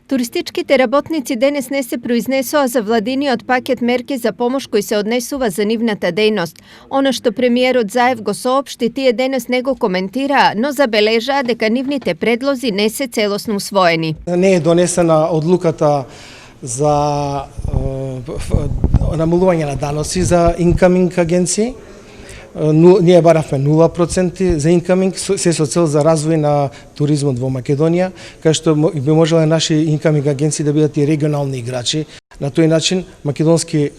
Туристичките работници денес не се произнесоа за владиниот пакет мерки за помош кои се однесува за нивната дејност. Оно што премиерот Заев го соопшти, тие денес не го коментираа, но забележаа дека нивните предлози не се целосно усвоени. Не е донесена одлуката за намалување на даноци за инкаминг агенции. Ние баравме 0% за инкаминг, се со цел за развој на туризмот во Македонија, кај што би можеле наши инкаминг агенции да бидат и регионални играчи. На тој начин македонски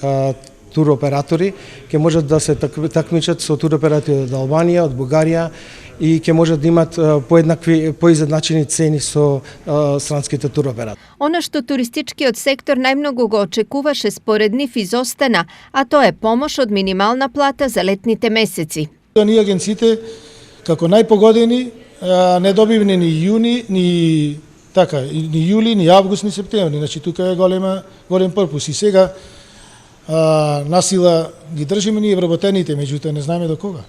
туроператори ќе можат да се такмичат со туроператори од Албанија, од Бугарија и ќе можат да имат поизедначени цени со странските туроператори. Оно што туристичкиот сектор најмногу го очекуваше според нив изостана, а тоа е помош од минимална плата за летните месеци. Ние агенциите како најпогодени не добивме ни јуни, ни јули, ни август, ни септември. Значи тука е голем пропус и сега насила ги држиме ние вработените, меѓутоа не знаеме до кога.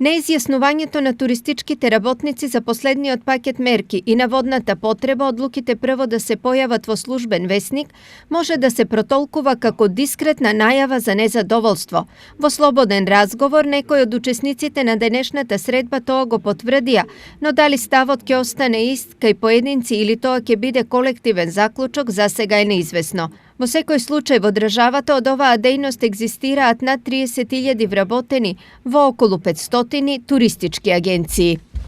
Неизјаснувањето на туристичките работници за последниот пакет мерки и наводната потреба одлуките прво да се појават во службен весник може да се протолкува како дискретна најава за незадоволство. Во слободен разговор некои од учесниците на денешната средба тоа го потврдија, но дали ставот ќе остане ист кај поединци или тоа ќе биде колективен заклучок засега е неизвестно. Во секој случај во државата од оваа дејност екзистираат над 30.000 вработени во околу 500 туристички агенции.